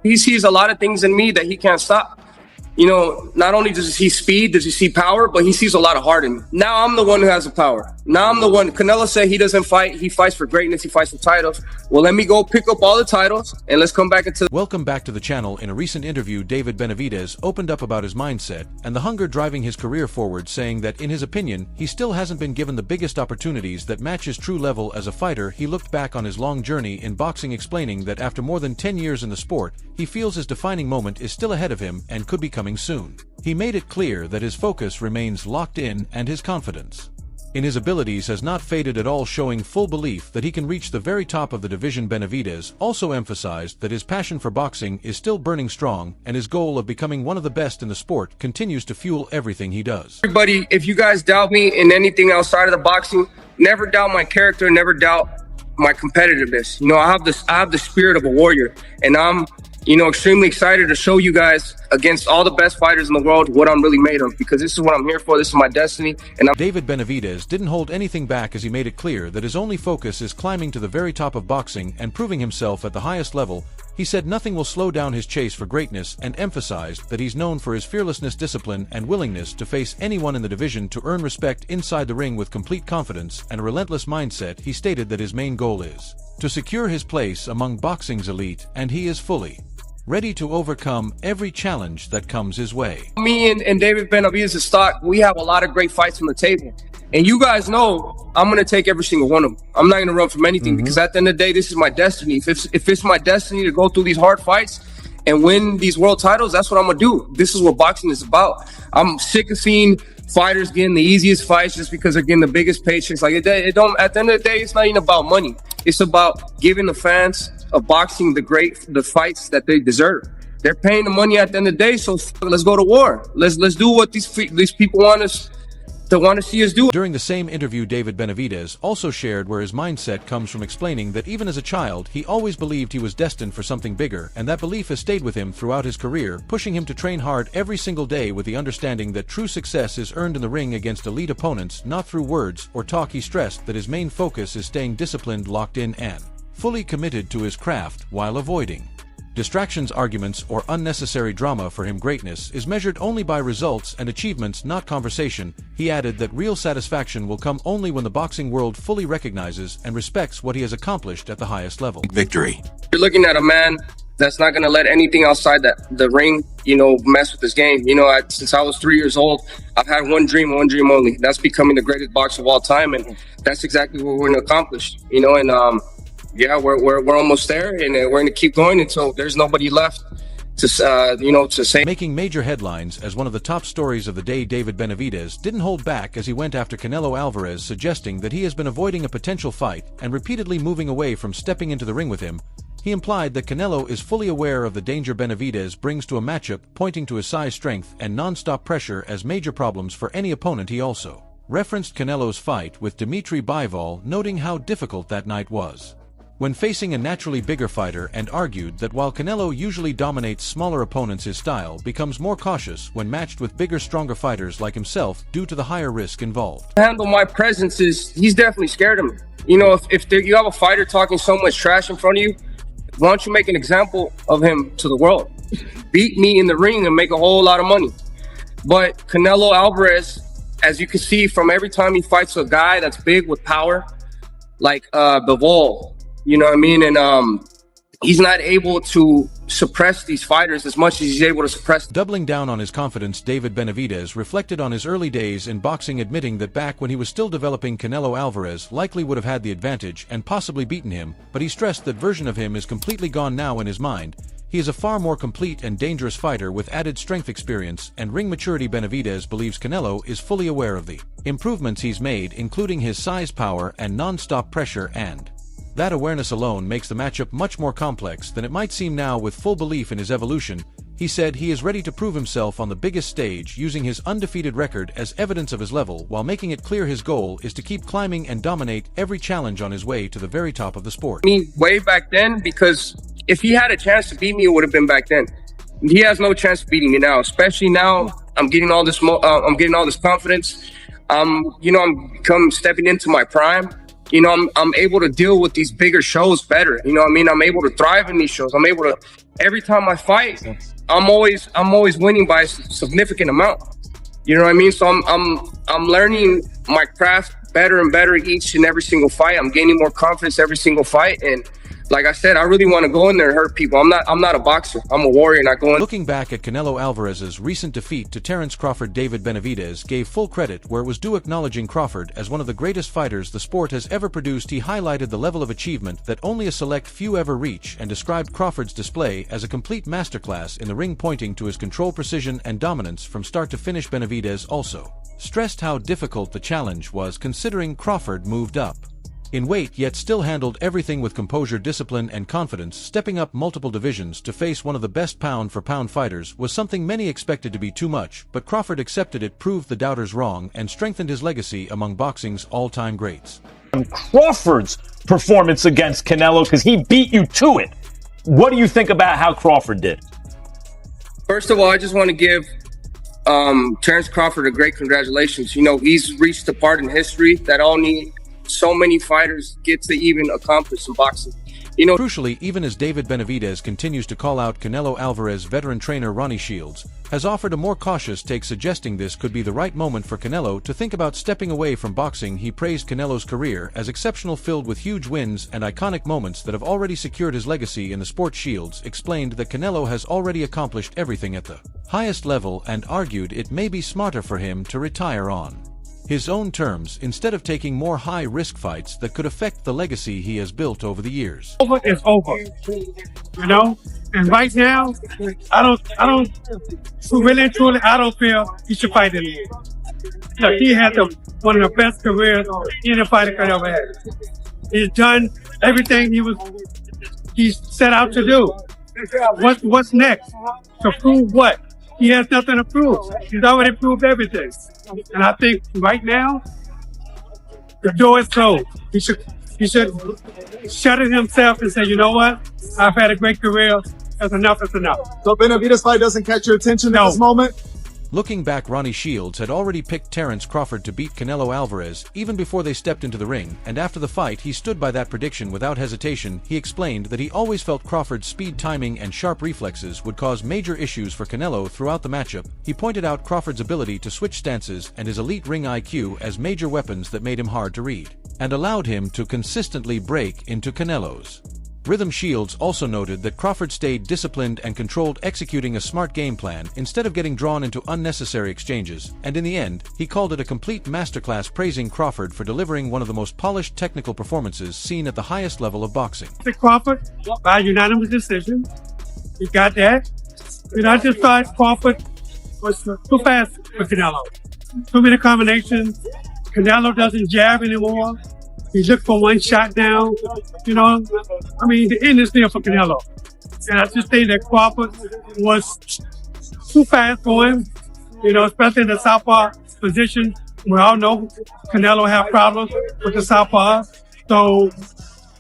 He sees a lot of things in me that he can't stop. You know, not only does he see speed, does he see power, but he sees a lot of heart in me. Now I'm the one who has the power. Now I'm the one. Canelo said he doesn't fight. He fights for greatness. He fights for titles. Well, let me go pick up all the titles and let's come back into... Welcome back to the channel. In a recent interview, David Benavidez opened up about his mindset and the hunger driving his career forward, saying that, in his opinion, he still hasn't been given the biggest opportunities that match his true level as a fighter. He looked back on his long journey in boxing, explaining that after more than 10 years in the sport, he feels his defining moment is still ahead of him and could be coming soon. He made it clear that his focus remains locked in and his confidence in his abilities has not faded at all, showing full belief that he can reach the very top of the division. Benavidez also emphasized that his passion for boxing is still burning strong, and his goal of becoming one of the best in the sport continues to fuel everything he does. Everybody, if you guys doubt me in anything outside of the boxing, never doubt my character, never doubt my competitiveness. You know, I have the spirit of a warrior, and I'm, you know, extremely excited to show you guys against all the best fighters in the world what I'm really made of, because this is what I'm here for. This is my destiny. And David Benavidez didn't hold anything back as he made it clear that his only focus is climbing to the very top of boxing and proving himself at the highest level. He said nothing will slow down his chase for greatness and emphasized that he's known for his fearlessness, discipline, and willingness to face anyone in the division to earn respect inside the ring with complete confidence and a relentless mindset. He stated that his main goal is to secure his place among boxing's elite, and he is fully ready to overcome every challenge that comes his way. Me and David Benavidez stock, we have a lot of great fights on the table. And you guys know I'm going to take every single one of them. I'm not going to run from anything because at the end of the day, this is my destiny. If it's my destiny to go through these hard fights and win these world titles, that's what I'm going to do. This is what boxing is about. I'm sick of seeing fighters getting the easiest fights just because they're getting the biggest paychecks. Like it don't, at the end of the day, it's not even about money. It's about giving the fans of boxing the fights that they deserve. They're paying the money at the end of the day, so let's go to war. Let's do what these people want to see us do. During the same interview, David Benavidez also shared where his mindset comes from, explaining that even as a child, he always believed he was destined for something bigger, and that belief has stayed with him throughout his career, pushing him to train hard every single day with the understanding that true success is earned in the ring against elite opponents, not through words or talk. He stressed that his main focus is staying disciplined, locked in, and fully committed to his craft while avoiding distractions, arguments, or unnecessary drama. For him, greatness is measured only by results and achievements, not conversation. He added that real satisfaction will come only when the boxing world fully recognizes and respects what he has accomplished at the highest level. Victory. You're looking at a man that's not going to let anything outside the ring, you know, mess with his game. You know, since I was 3 years old, I've had one dream only. That's becoming the greatest boxer of all time, and that's exactly what we're going to accomplish. You know, and yeah, we're almost there, and we're going to keep going until there's nobody left to say. Making major headlines as one of the top stories of the day, David Benavidez didn't hold back as he went after Canelo Alvarez, suggesting that he has been avoiding a potential fight and repeatedly moving away from stepping into the ring with him. He implied that Canelo is fully aware of the danger Benavidez brings to a matchup, pointing to his size, strength, and non-stop pressure as major problems for any opponent. He also referenced Canelo's fight with Dimitri Bivol, noting how difficult that night was when facing a naturally bigger fighter, and argued that while Canelo usually dominates smaller opponents, his style becomes more cautious when matched with bigger, stronger fighters like himself due to the higher risk involved. To handle my presence he's definitely scared of me. You know, if you have a fighter talking so much trash in front of you, why don't you make an example of him to the world? Beat me in the ring and make a whole lot of money. But Canelo Alvarez, as you can see from every time he fights a guy that's big with power, like Bivol, you know what I mean? And he's not able to suppress these fighters as much as he's able to suppress. Doubling down on his confidence, David Benavidez reflected on his early days in boxing, admitting that back when he was still developing, Canelo Alvarez likely would have had the advantage and possibly beaten him, but he stressed that version of him is completely gone now in his mind. He is a far more complete and dangerous fighter with added strength, experience, and ring maturity. Benavidez believes Canelo is fully aware of the improvements he's made, including his size, power, and non-stop pressure, and that awareness alone makes the matchup much more complex than it might seem. Now, with full belief in his evolution, he said he is ready to prove himself on the biggest stage, using his undefeated record as evidence of his level, while making it clear his goal is to keep climbing and dominate every challenge on his way to the very top of the sport. Me way back then, because if he had a chance to beat me, it would have been back then. He has no chance of beating me now, especially now. I'm getting all this confidence. You know, I'm stepping into my prime. You know, I'm able to deal with these bigger shows better. You know what I mean? I'm able to thrive in these shows. I'm able to, every time I fight, I'm always winning by a significant amount. You know what I mean? So I'm learning my craft better and better each and every single fight. I'm gaining more confidence every single fight. And like I said, I really want to go in there and hurt people. I'm not a boxer. I'm a warrior, and I go in. Looking back at Canelo Alvarez's recent defeat to Terence Crawford, David Benavidez gave full credit where it was due, acknowledging Crawford as one of the greatest fighters the sport has ever produced. He highlighted the level of achievement that only a select few ever reach and described Crawford's display as a complete masterclass in the ring, pointing to his control, precision, and dominance from start to finish. Benavidez also stressed how difficult the challenge was, considering Crawford moved up in weight yet still handled everything with composure, discipline, and confidence. Stepping up multiple divisions to face one of the best pound-for-pound fighters was something many expected to be too much, but Crawford accepted it, proved the doubters wrong, and strengthened his legacy among boxing's all-time greats. Crawford's performance against Canelo, because he beat you to it. What do you think about how Crawford did? First of all, I just want to give Terence Crawford a great congratulations. You know, he's reached a part in history that only so many fighters get to even accomplish in boxing. You know, crucially, even as David Benavidez continues to call out Canelo Alvarez, veteran trainer Ronnie Shields has offered a more cautious take, suggesting this could be the right moment for Canelo to think about stepping away from boxing. He praised Canelo's career as exceptional, filled with huge wins and iconic moments that have already secured his legacy in the sport. Shields explained that Canelo has already accomplished everything at the highest level and argued it may be smarter for him to retire on his own terms instead of taking more high-risk fights that could affect the legacy he has built over the years. Over is over, you know. And right now, I don't really and truly, I don't feel he should fight anymore. Look, he had one of the best careers any fighter could ever have. He's done everything he set out to do. What's next? To prove what? He has nothing to prove. He's already proved everything. And I think right now, the door is closed. He should shut it himself and say, you know what? I've had a great career. That's enough is enough. So Benavidez fight doesn't catch your attention at this moment? Looking back, Ronnie Shields had already picked Terence Crawford to beat Canelo Alvarez even before they stepped into the ring, and after the fight he stood by that prediction without hesitation. He explained that he always felt Crawford's speed, timing, and sharp reflexes would cause major issues for Canelo throughout the matchup. He pointed out Crawford's ability to switch stances and his elite ring IQ as major weapons that made him hard to read and allowed him to consistently break into Canelo's rhythm. Shields also noted that Crawford stayed disciplined and controlled, executing a smart game plan instead of getting drawn into unnecessary exchanges, and in the end, he called it a complete masterclass, praising Crawford for delivering one of the most polished technical performances seen at the highest level of boxing. Crawford, by unanimous decision, he got that. And I just thought Crawford was too fast for Canelo. Too many combinations. Canelo doesn't jab anymore. He looked for one shot now. You know, I mean, the end is there for Canelo. And I just think that Crawford was too fast for him, you know, especially in the southpaw position. We all know Canelo have problems with the southpaw. So,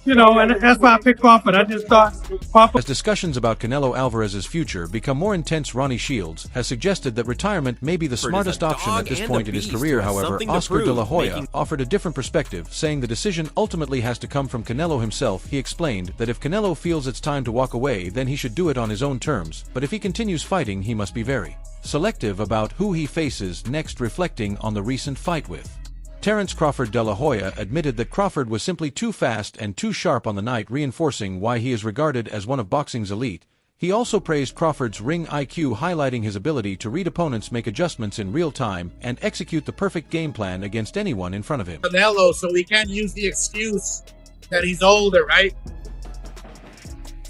you know, and that's why I picked Crawford. I just thought Crawford. As discussions about Canelo Alvarez's future become more intense, Ronnie Shields has suggested that retirement may be the smartest option at this point in his career. However, Oscar De La Hoya offered a different perspective, saying the decision ultimately has to come from Canelo himself. He explained that if Canelo feels it's time to walk away, then he should do it on his own terms, but if he continues fighting, he must be very selective about who he faces next, reflecting on the recent fight with Terence Crawford. De La Hoya admitted that Crawford was simply too fast and too sharp on the night, reinforcing why he is regarded as one of boxing's elite. He also praised Crawford's ring IQ, highlighting his ability to read opponents, make adjustments in real time, and execute the perfect game plan against anyone in front of him. Canelo, so we can't use the excuse that he's older, right?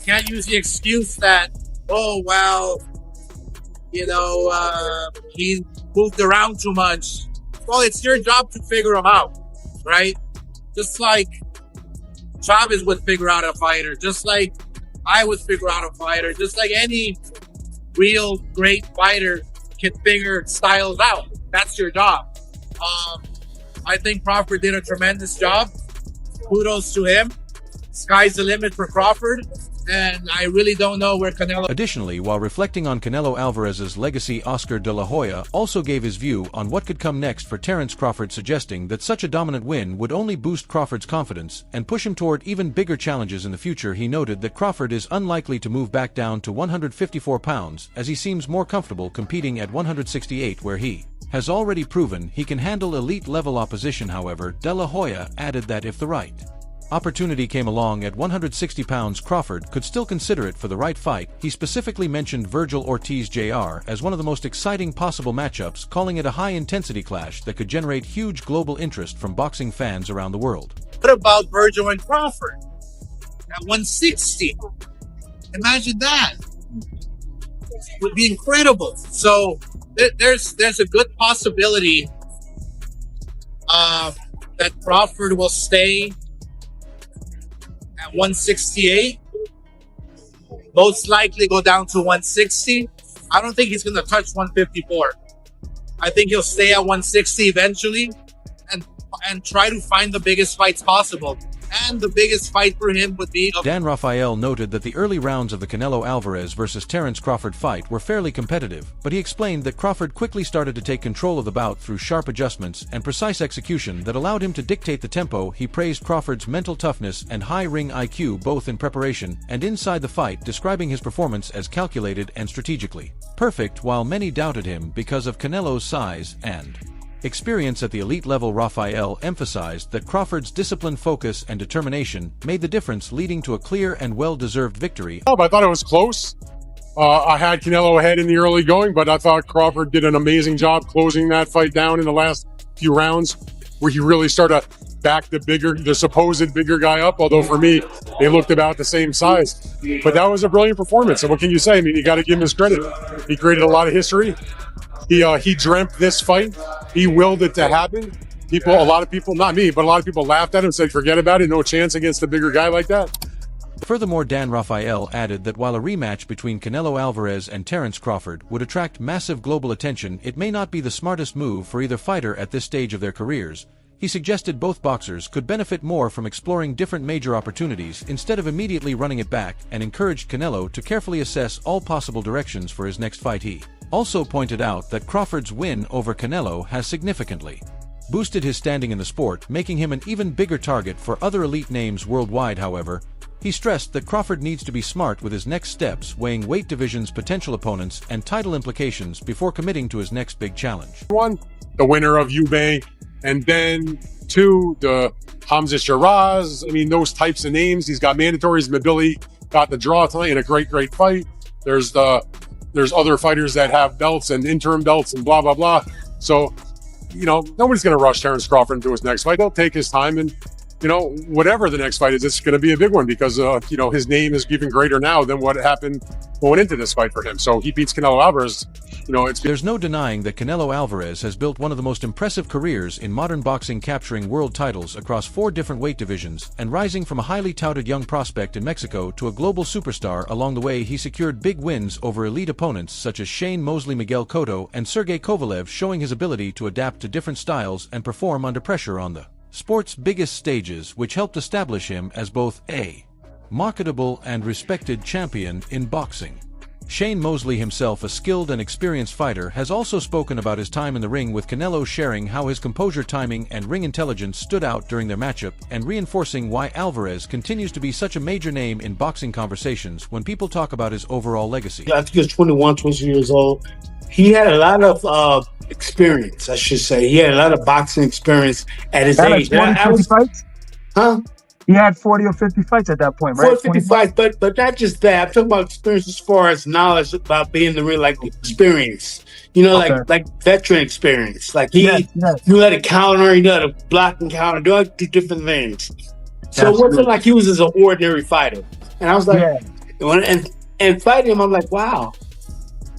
Can't use the excuse that, oh, well, you know, he moved around too much. Well, it's your job to figure him out, right? Just like Chavez would figure out a fighter, just like I would figure out a fighter, just like any real great fighter can figure styles out. That's your job. I think Crawford did a tremendous job. Kudos to him. Sky's the limit for Crawford. And I really don't know where Canelo... Additionally, while reflecting on Canelo Alvarez's legacy, Oscar de la Hoya also gave his view on what could come next for Terence Crawford, suggesting that such a dominant win would only boost Crawford's confidence and push him toward even bigger challenges in the future. He noted that Crawford is unlikely to move back down to 154 pounds, as he seems more comfortable competing at 168, where he has already proven he can handle elite-level opposition. However, de la Hoya added that if the right opportunity came along at 160 pounds, Crawford could still consider it for the right fight. He specifically mentioned Virgil Ortiz Jr. as one of the most exciting possible matchups, calling it a high-intensity clash that could generate huge global interest from boxing fans around the world. What about Virgil and Crawford at 160? Imagine that. Would be incredible. So there's a good possibility that Crawford will stay at 168, most likely go down to 160. I don't think he's going to touch 154. I think he'll stay at 160 eventually and try to find the biggest fights possible. And the biggest fight for him would be... Dan Rafael noted that the early rounds of the Canelo Alvarez versus Terence Crawford fight were fairly competitive, but he explained that Crawford quickly started to take control of the bout through sharp adjustments and precise execution that allowed him to dictate the tempo. He praised Crawford's mental toughness and high ring IQ both in preparation and inside the fight, describing his performance as calculated and strategically perfect, while many doubted him because of Canelo's size and experience at the elite level. Rafael emphasized that Crawford's discipline, focus, and determination made the difference, leading to a clear and well-deserved victory. I thought it was close. I had Canelo ahead in the early going, but I thought Crawford did an amazing job closing that fight down in the last few rounds, where he really started to back the supposed bigger guy up, although for me, they looked about the same size. But that was a brilliant performance, and what can you say? I mean, you got to give him his credit. He created a lot of history. He dreamt this fight. He willed it to happen. A lot of people, not me, but a lot of people laughed at him and said, forget about it, no chance against a bigger guy like that. Furthermore, Dan Rafael added that while a rematch between Canelo Alvarez and Terence Crawford would attract massive global attention, it may not be the smartest move for either fighter at this stage of their careers. He suggested both boxers could benefit more from exploring different major opportunities instead of immediately running it back, and encouraged Canelo to carefully assess all possible directions for his next fight. He also pointed out that Crawford's win over Canelo has significantly boosted his standing in the sport, making him an even bigger target for other elite names worldwide. However, he stressed that Crawford needs to be smart with his next steps, weighing weight division's potential opponents and title implications before committing to his next big challenge. One, the winner of Eubank, and then two, the Hamza Shiraz. I mean, those types of names. He's got mandatories. Mabili got the draw tonight in a great fight. There's other fighters that have belts and interim belts and blah, blah, blah. So, nobody's going to rush Terence Crawford into his next fight. He'll take his time, and, whatever the next fight is, it's going to be a big one because, his name is even greater now than what happened going into this fight for him. So he beats Canelo Alvarez. There's no denying that Canelo Alvarez has built one of the most impressive careers in modern boxing, capturing world titles across 4 different weight divisions and rising from a highly touted young prospect in Mexico to a global superstar. Along the way, he secured big wins over elite opponents such as Shane Mosley, Miguel Cotto, and Sergey Kovalev, showing his ability to adapt to different styles and perform under pressure on the sport's biggest stages, which helped establish him as both a marketable and respected champion in boxing. Shane Mosley, himself a skilled and experienced fighter, has also spoken about his time in the ring with Canelo, sharing how his composure, timing, and ring intelligence stood out during their matchup, and reinforcing why Alvarez continues to be such a major name in boxing conversations when people talk about his overall legacy. I think he was 21, 22 years old. He had a lot of experience, I should say. He had a lot of boxing experience at his age. 50 fights? Huh? He had 40 or 50 fights at that point, right? 40, 50 fights, but not just that. I'm talking about experience as far as knowledge about being the real, like, experience. Like veteran experience. Like he knew how to counter, he knew how to block and counter, do all these different things. So it wasn't like he was just an ordinary fighter. And I was like, and fighting him, I'm like, wow.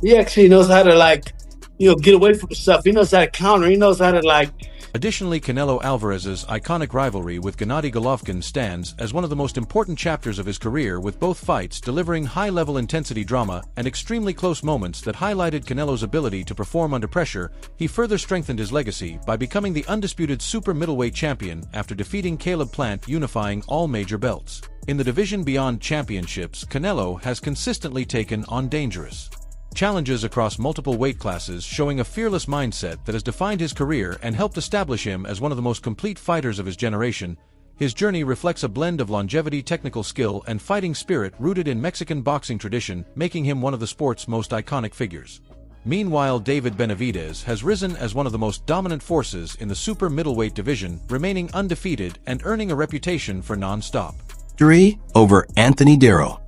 He actually knows how to, like, get away from stuff. He knows how to counter. He knows how to, like, Additionally, Canelo Alvarez's iconic rivalry with Gennady Golovkin stands as one of the most important chapters of his career, with both fights delivering high-level intensity drama and extremely close moments that highlighted Canelo's ability to perform under pressure. He further strengthened his legacy by becoming the undisputed super middleweight champion after defeating Caleb Plant, unifying all major belts. In the division beyond championships, Canelo has consistently taken on dangerous challenges across multiple weight classes, showing a fearless mindset that has defined his career and helped establish him as one of the most complete fighters of his generation. His journey reflects a blend of longevity, technical skill, and fighting spirit rooted in Mexican boxing tradition, making him one of the sport's most iconic figures. Meanwhile, David Benavidez has risen as one of the most dominant forces in the super middleweight division, remaining undefeated and earning a reputation for non-stop. 3 over Anthony Darrow.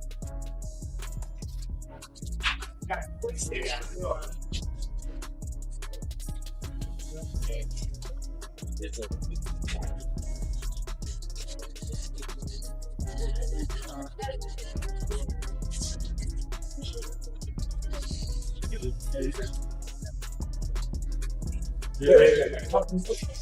Yeah.